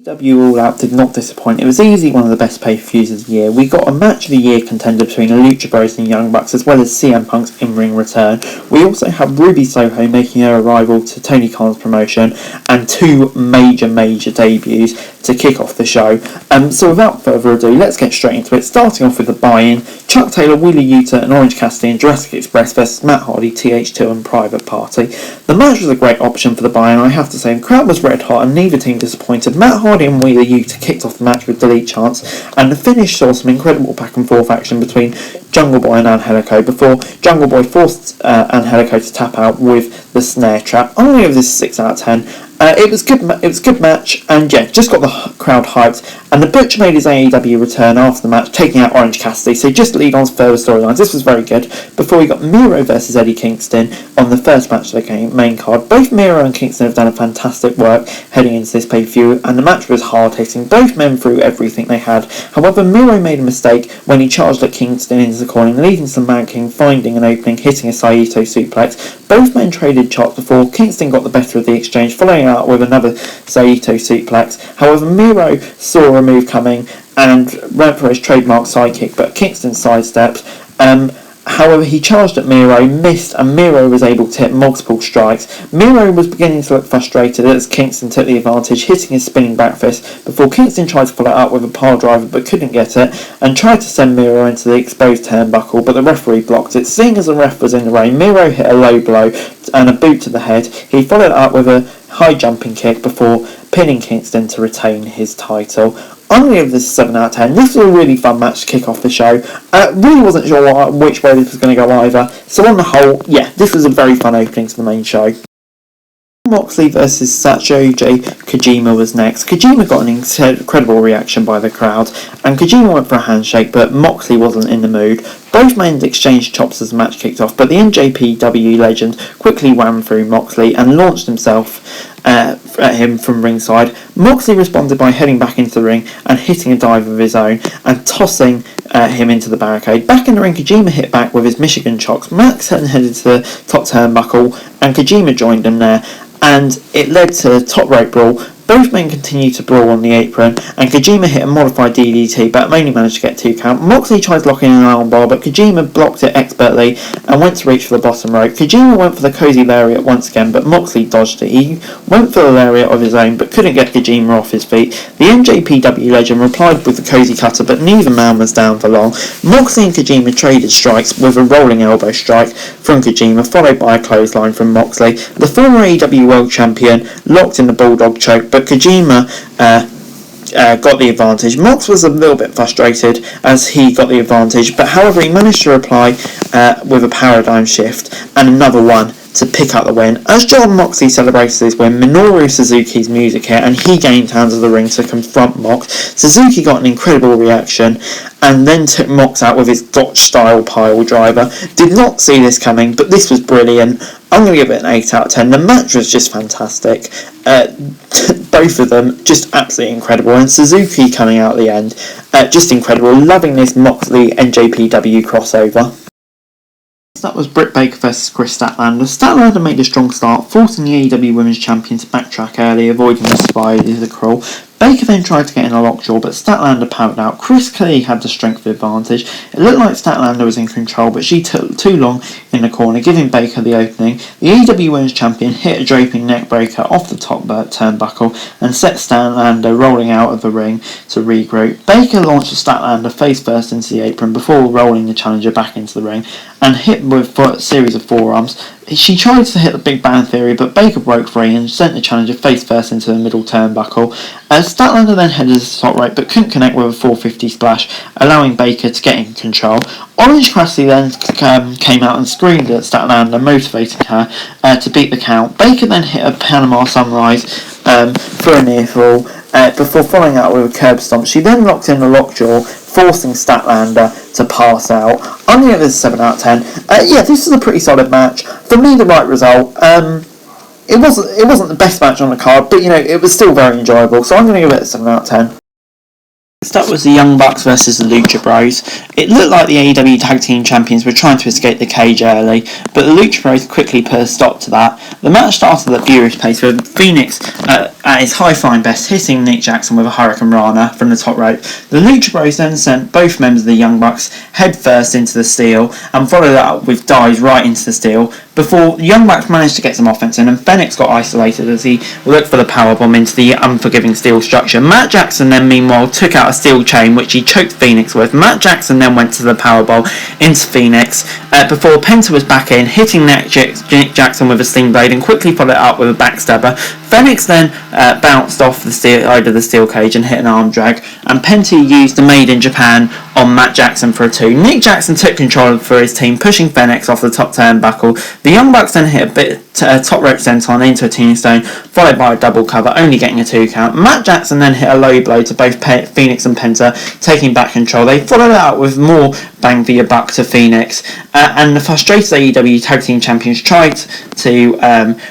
AEW All Out did not disappoint. It was easily one of the best pay-per-views of the year. We got a match of the year contender between the Lucha Bros and Young Bucks, as well as CM Punk's in-ring return. We also have Ruby Soho making her arrival to Tony Khan's promotion, and two major debuts to kick off the show. So without further ado, let's get straight into it. Starting off with the buy-in: Chuck Taylor, Wheeler Yuta and Orange Cassidy and Jurassic Express vs Matt Hardy, TH2 and Private Party. The match was a great option for the buy-in, I have to say. The crowd was red hot and neither team disappointed. Matt Hardy and Wheeler Yuta kicked off the match with delete chants, and the finish saw some incredible back and forth action between Jungle Boy and Angelico before Jungle Boy forced Angelico to tap out with the snare trap. I'm going to give this 6 out of 10. It was a good match, and yeah, just got the crowd hyped. And the Butcher made his AEW return after the match, taking out Orange Cassidy, so just lead on to further storylines. This was very good. Before we got Miro versus Eddie Kingston on the first match of the main card. Both Miro and Kingston have done a fantastic work heading into this pay-per-view, and the match was hard-hitting. Both men threw everything they had. However, Miro made a mistake when he charged at Kingston into the corner, leading to the Man King finding an opening, hitting a Saito suplex. Both men traded chops before Kingston got the better of the exchange, following out with another Saito suplex. However, Miro saw a move coming and went for his trademark sidekick, but Kingston sidestepped. However, he charged at Miro, missed, and Miro was able to hit multiple strikes. Miro was beginning to look frustrated as Kingston took the advantage, hitting his spinning back fist before Kingston tried to follow it up with a pile driver but couldn't get it, and tried to send Miro into the exposed turnbuckle, but the referee blocked it. Seeing as the ref was in the ring, Miro hit a low blow and a boot to the head. He followed it up with a high jumping kick before pinning Kingston to retain his title. I'm going to give this a 7 out of 10. This was a really fun match to kick off the show. Really wasn't sure which way this was going to go either. So on the whole, yeah, this was a very fun opening to the main show. Moxley versus Satoshi Kajima was next. Kajima got an incredible reaction by the crowd, and Kajima went for a handshake, but Moxley wasn't in the mood. Both men exchanged chops as the match kicked off, but the NJPW legend quickly ran through Moxley and launched himself at him from ringside. Moxley responded by heading back into the ring and hitting a dive of his own and tossing him into the barricade. Back in the ring, Kajima hit back with his Michigan chocks. Max headed to the top turnbuckle and Kajima joined him there, and it led to a top rope brawl. Both men continued to brawl on the apron, and Kajima hit a modified DDT, but only managed to get 2 count. Moxley tried locking in an armbar, but Kajima blocked it expertly and went to reach for the bottom rope. Kajima went for the cozy lariat once again, but Moxley dodged it. He went for the lariat of his own, but couldn't get Kajima off his feet. The NJPW legend replied with the cozy cutter, but neither man was down for long. Moxley and Kajima traded strikes with a rolling elbow strike from Kajima, followed by a clothesline from Moxley. The former AEW World Champion locked in the Bulldog choke, but Kajima got the advantage. Mox was a little bit frustrated as he got the advantage, but however he managed to reply with a paradigm shift and another one to pick up the win. As John Moxley celebrated his win, Minoru Suzuki's music hit and he gained hands of the ring to confront Mox. Suzuki got an incredible reaction and then took Mox out with his Gotch-style pile driver. Did not see this coming, but this was brilliant. I'm going to give it an 8 out of 10. The match was just fantastic. Both of them just absolutely incredible, and Suzuki coming out at the end, just incredible. Loving this Moxley NJPW crossover. That was Britt Baker versus Chris Statlander. Statlander made a strong start, forcing the AEW Women's Champion to backtrack early, avoiding the spider crawl. Baker then tried to get in a lockjaw, but Statlander powered out. Chris clearly had the strength advantage. It looked like Statlander was in control, but she took too long in the corner, giving Baker the opening. The AEW Women's Champion hit a draping neckbreaker off the top turnbuckle and set Statlander rolling out of the ring to regroup. Baker launched Statlander face first into the apron before rolling the challenger back into the ring and hit with a series of forearms. She tried to hit the Big Bang Theory, but Baker broke free and sent the challenger face first into the middle turnbuckle. Statlander then headed to the top rope, but couldn't connect with a 450 splash, allowing Baker to get in control. Orange Cassidy then came out and screamed at Statlander, motivating her to beat the count. Baker then hit a Panama Sunrise for a near fall before following out with a curb stomp. She then locked in the lockjaw, forcing Statlander to pass out. I'm going to give this a 7 out of 10. Yeah, this is a pretty solid match. For me, the right result. It wasn't the best match on the card, but you know, it was still very enjoyable, so I'm going to give it a 7 out of 10. So that was the Young Bucks versus the Lucha Bros. It looked like the AEW Tag Team Champions were trying to escape the cage early, but the Lucha Bros quickly put a stop to that. The match started at furious pace with Phoenix at his high-flying best hitting Nick Jackson with a Hurricane Rana from the top rope. The Lucha Bros then sent both members of the Young Bucks head first into the steel and followed that up with dives right into the steel before the Young Bucks managed to get some offense in, and Phoenix got isolated as he looked for the powerbomb into the unforgiving steel structure. Matt Jackson then meanwhile took out a steel chain which he choked Phoenix with. Matt Jackson then went to the powerbomb into Phoenix before Penta was back in, hitting Nick Jackson with a sting blade and quickly followed it up with a backstabber. Phoenix then bounced off the side of the steel cage and hit an arm drag, and Penta used the Made in Japan on Matt Jackson for a 2. Nick Jackson took control for his team, pushing Phoenix off the top turnbuckle. The Young Bucks then hit a top rope senton into a tombstone, followed by a double cover, only getting a 2 count. Matt Jackson then hit a low blow to both Phoenix and Penta, taking back control. They followed it out with more bang for your buck to Phoenix, and the frustrated AEW Tag Team Champions tried to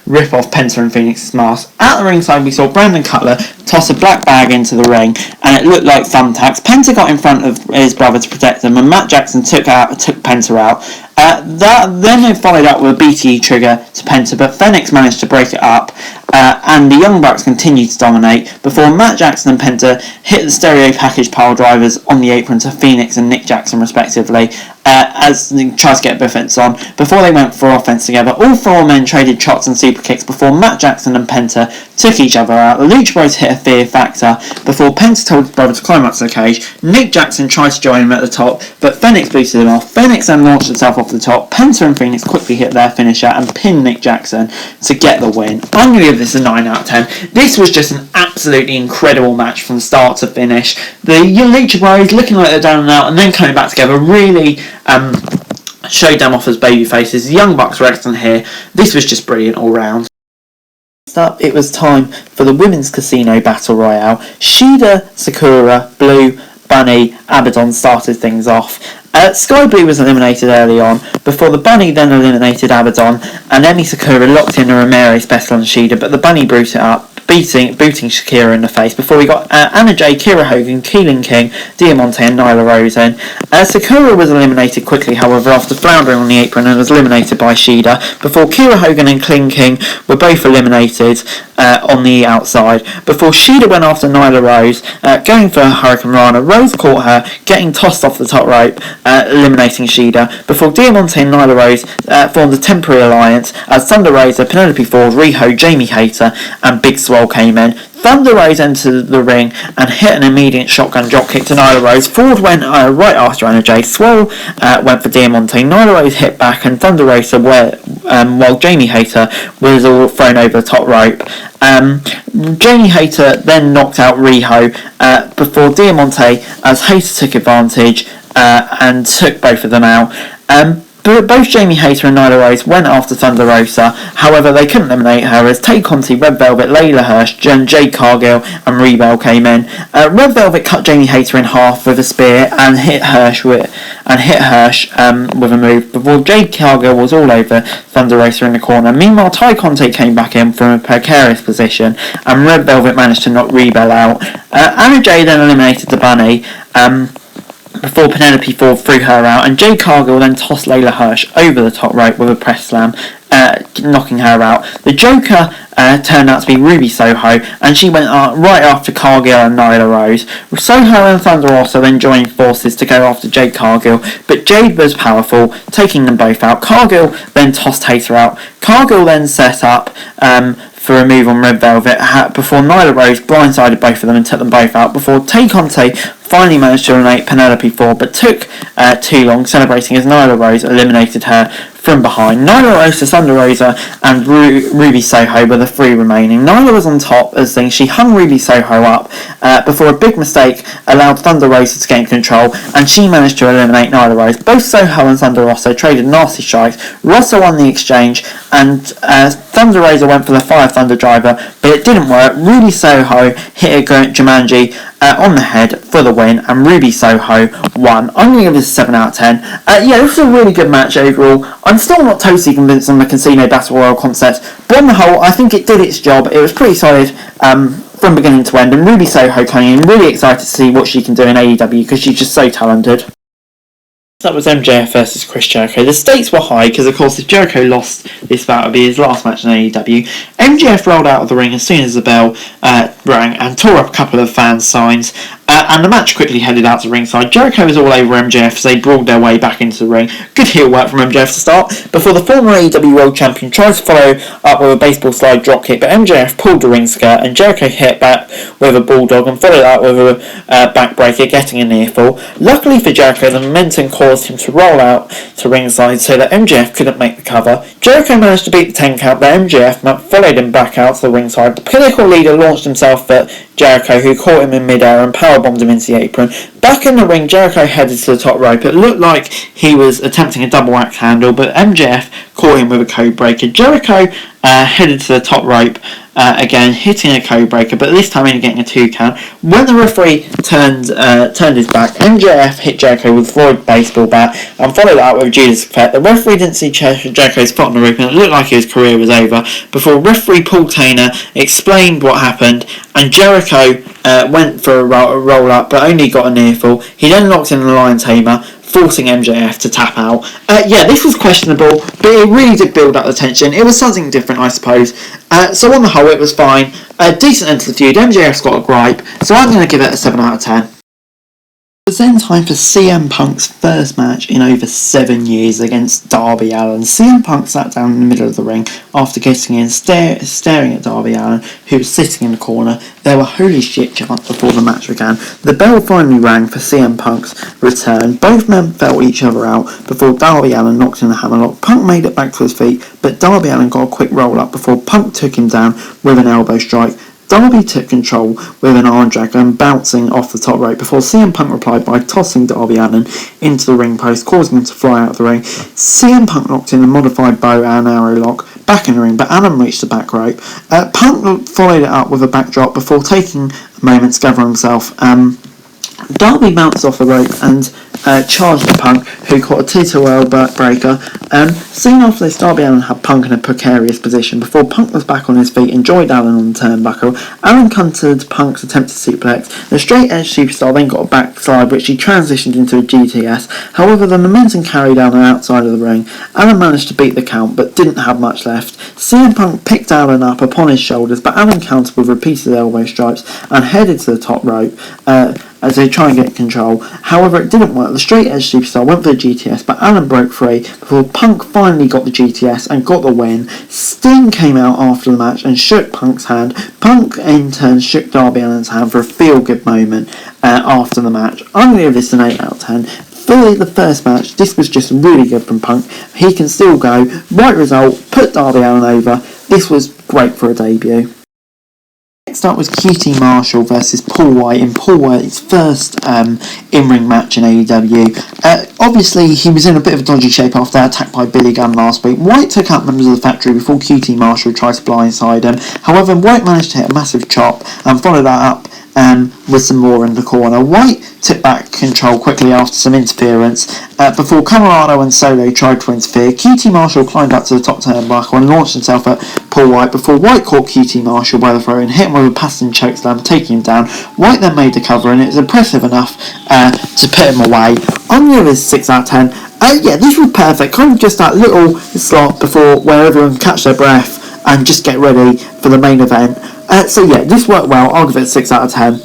rip off Penta and Phoenix's mask. At the ringside, we saw Brandon Cutler toss a black bag into the ring, and it looked like thumbtacks. Penta got in front of his brother to protect him, and Matt Jackson took Penta out. Then it followed up with a BTE trigger to Penta, but Phoenix managed to break it up, and the Young Bucks continued to dominate before Matt Jackson and Penta hit the stereo package pile drivers on the apron to Phoenix and Nick Jackson respectively, as they tried to get offense on before they went for offense together. All 4 men traded shots and super kicks before Matt Jackson and Penta took each other out. The Lucha Bros hit a fear factor before Penta told his brother to climb up to the cage. Nick Jackson tried to join him at the top, but Phoenix boosted him off. Phoenix then launched himself off the top. Penta and Phoenix quickly hit their finisher and pinned Nick Jackson to get the win. I'm going to give this a 9 out of 10. This was just an absolutely incredible match from start to finish. The Lucha Bros looking like they're down and out and then coming back together really showed them off as baby faces. The Young Bucks were excellent here. This was just brilliant all round. Next up, it was time for the Women's Casino Battle Royale. Shida, Sakura, Blue, Bunny, Abaddon started things off. Sky Blue was eliminated early on, before the Bunny then eliminated Abaddon, and Emi Sakura locked in a Romero special on Shida, but the Bunny booted it up, booting Shakira in the face, before we got Anna Jay, Kira Hogan, Keelan King, Diamante and Nyla Rose in. Sakura was eliminated quickly, however, after floundering on the apron and was eliminated by Shida, before Kira Hogan and Keelan King were both eliminated on the outside, before Shida went after Nyla Rose, going for Hurricane Rana. Rose caught her, getting tossed off the top rope, eliminating Shida, before Diamante and Nyla Rose formed a temporary alliance as Thunder Rosa, Penelope Ford, Riho, Jamie Hayter and Big Swole came in. Thunder Rose entered the ring and hit an immediate shotgun drop kick to Nyla Rose. Ford went right after Anna Jay. Swole went for Diamante. Nyla Rose hit back and Thunder Rosa while Jamie Hayter was all thrown over the top rope. Jamie Hayter then knocked out Riho before Diamante, as Hayter took advantage and took both of them out. Both Jamie Hayter and Nyla Rose went after Thunder Rosa, however they couldn't eliminate her as Tay Conti, Red Velvet, Layla Hirsch, Jade Cargill and Rebel came in. Red Velvet cut Jamie Hayter in half with a spear and hit Hirsch with a move before Jade Cargill was all over Thunder Rosa in the corner. Meanwhile, Tay Conti came back in from a precarious position and Red Velvet managed to knock Rebel out. Anna Jay then eliminated the Bunny before Penelope Ford threw her out, and Jade Cargill then tossed Layla Hirsch over the top rope with a press slam, knocking her out. The Joker turned out to be Ruby Soho, and she went right after Cargill and Nyla Rose. Soho and Thunder also then joined forces to go after Jade Cargill, but Jade was powerful, taking them both out. Cargill then tossed Hayter out. Cargill then set up for a move on Red Velvet before Nyla Rose blindsided both of them and took them both out, before Tay Conti finally managed to eliminate Penelope Ford, but took too long, celebrating as Nyla Rose eliminated her from behind. Nyla Rose, Thunder Rosa and Ruby Soho were the 3 remaining. Nyla was on top as she hung Ruby Soho up before a big mistake allowed Thunder Rosa to gain control, and she managed to eliminate Nyla Rose. Both Soho and Thunder Rosa traded nasty strikes. Rosa won the exchange and Thunder Rosa went for the Fire Thunder driver, but it didn't work. Ruby Soho hit a Jumanji on the head for the win, and Ruby Soho won. I'm going to give this a 7 out of 10. This was a really good match overall. I'm still not totally convinced on the Casino Battle Royale concept, but on the whole, I think it did its job. It was pretty solid from beginning to end, and Ruby Soho coming in. Really excited to see what she can do in AEW because she's just so talented. That was MJF versus Chris Jericho. The stakes were high because, of course, if Jericho lost this bout, it would be his last match in AEW. MJF rolled out of the ring as soon as the bell rang and tore up a couple of fan signs. And the match quickly headed out to ringside. Jericho was all over MJF as they brawled their way back into the ring. Good heel work from MJF to start, before the former AEW World Champion tried to follow up with a baseball slide dropkick, but MJF pulled the ring skirt and Jericho hit back with a bulldog and followed up with a backbreaker, getting a near fall. Luckily for Jericho, the momentum caused him to roll out to ringside so that MJF couldn't make the cover. Jericho managed to beat the 10 count, but MJF followed him back out to the ringside. The Pinnacle leader launched himself at Jericho, who caught him in midair and powerbombed him into the apron. Back in the ring, Jericho headed to the top rope. It looked like he was attempting a double axe handle, but MJF caught him with a code breaker. Jericho headed to the top rope again, hitting a code breaker, but this time only getting a 2 count. When the referee turned his back, MJF hit Jericho with a Floyd baseball bat and followed that with a Judas effect. The referee didn't see Jericho's foot on the rope and it looked like his career was over before referee Paul Taylor explained what happened, and Jericho went for a roll up but only got a near fall. He then locked in the Lion Tamer, forcing MJF to tap out. This was questionable, but it really did build up the tension. It was something different, I suppose. So on the whole, it was fine. Decent end to the feud. MJF's got a gripe, so I'm going to give it a 7 out of 10. It's then time for CM Punk's first match in over 7 years against Darby Allin. CM Punk sat down in the middle of the ring after getting in, staring at Darby Allin, who was sitting in the corner. There were holy shit chants before the match began. The bell finally rang for CM Punk's return. Both men felt each other out before Darby Allin knocked in the hammerlock. Punk made it back to his feet, but Darby Allin got a quick roll up before Punk took him down with an elbow strike. Darby took control with an arm drag and bouncing off the top rope before CM Punk replied by tossing Darby Allin into the ring post, causing him to fly out of the ring. CM Punk knocked in a modified bow and arrow lock back in the ring, but Allin reached the back rope. Punk followed it up with a backdrop before taking a moment to gather himself. Darby bounced off the rope and charged at Punk, who caught a T2L backbreaker. Soon after this, Darby Allin had Punk in a precarious position before Punk was back on his feet and joined Allin on the turnbuckle. Allin countered Punk's attempted suplex. The straight edge superstar then got a backslide, which he transitioned into a GTS. However, the momentum carried on the outside of the ring. Allin managed to beat the count, but didn't have much left. CM Punk picked Allin up upon his shoulders, but Allin countered with repeated elbow strikes and headed to the top rope as they try and get control. However, it didn't work. The straight edge superstar went for the GTS, but Allin broke free before Punk finally got the GTS and got the win. Sting came out after the match and shook Punk's hand. Punk in turn shook Darby Allin's hand for a feel-good moment after the match. I'm going to give this an 8 out of 10. For the first match, this was just really good from Punk. He can still go. Right result, put Darby Allin over. This was great for a debut. Next up was QT Marshall versus Paul White in Paul White's first in-ring match in AEW. Obviously, he was in a bit of a dodgy shape after that attack by Billy Gunn last week. White took out members of the factory before QT Marshall tried to blindside him. However, White managed to hit a massive chop and follow that up with some more in the corner. White took back control quickly after some interference before Colorado and Solo tried to interfere. QT Marshall climbed up to the top turnbuckle and launched himself at Paul White before White caught QT Marshall by the throat and hit him with a passing chokeslam, taking him down. White then made the cover and it was impressive enough to put him away. I'm going to give this 6 out of 10. This was perfect, kind of just that little slot before where everyone can catch their breath and just get ready for the main event. This worked well. I'll give it a 6 out of 10.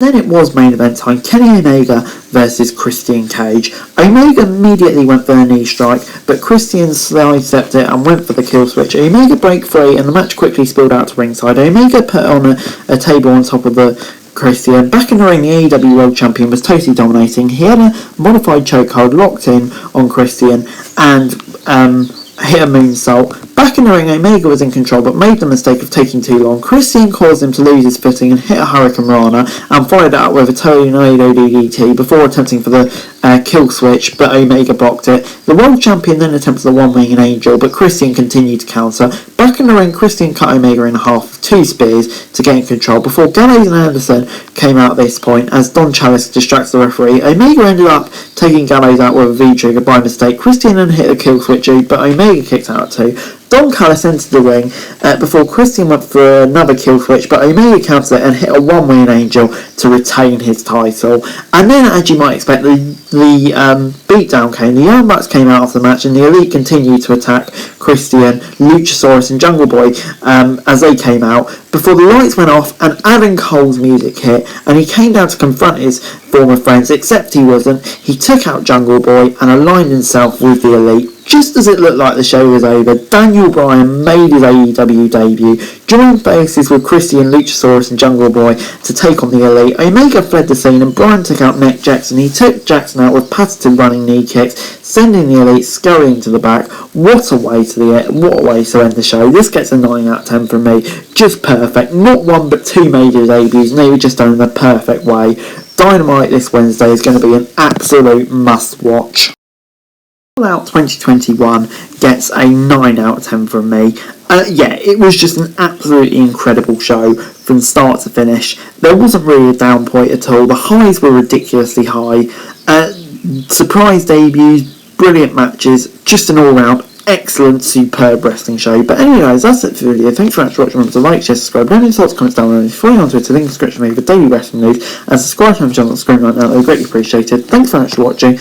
Then it was main event time. Kenny Omega versus Christian Cage. Omega immediately went for the knee strike, but Christian sidestepped it and went for the kill switch. Omega broke free and the match quickly spilled out to ringside. Omega put on a table on top of the Christian. Back in the ring, the AEW World Champion was totally dominating. He had a modified chokehold locked in on Christian and hit a moonsault. Back in the ring, Omega was in control but made the mistake of taking too long. Christian caused him to lose his footing and hit a Hurricane Rana and followed it up with a Tornado DDT before attempting for the kill switch, but Omega blocked it. The World Champion then attempted the One-Winged Angel, but Christian continued to counter. Back in the ring, Christian cut Omega in half with 2 spears to gain control before Gallows and Anderson came out at this point as Don Chalice distracts the referee. Omega ended up taking Gallows out with a V-trigger by mistake. Christian then hit a kill switch, but Omega kicked out at 2. Don Callis entered the ring before Christian went for another kill switch, but Omega countered it and hit a one-winged angel to retain his title. And then, as you might expect, the beatdown came. The Young Bucks came out of the match, and the Elite continued to attack Christian, Luchasaurus, and Jungle Boy as they came out, before the lights went off and Adam Cole's music hit, and he came down to confront his former friends, except he wasn't. He took out Jungle Boy and aligned himself with the Elite. Just as it looked like the show was over, Daniel Bryan made his AEW debut, joined faces with Christian, Luchasaurus and Jungle Boy to take on the Elite. Omega fled the scene and Bryan took out Nick Jackson. He took Jackson out with patented running knee kicks, sending the Elite scurrying to the back. What a way to end the show. This gets a 9 out of 10 from me. Just perfect. Not one but two major debuts, and they were just done in the perfect way. Dynamite this Wednesday is going to be an absolute must-watch. All Out 2021 gets a 9 out of 10 from me. It was just an absolutely incredible show from start to finish. There wasn't really a down point at all. The highs were ridiculously high. Surprise debuts, brilliant matches, just an all-round excellent, superb wrestling show. But anyways, that's it for the video. Thanks very much for watching. Remember to like, share, subscribe, any thoughts, comments down below. Follow me on Twitter, link in the description for daily wrestling news, and subscribe to my channel on the screen right now. They're greatly appreciated. Thanks very much for watching,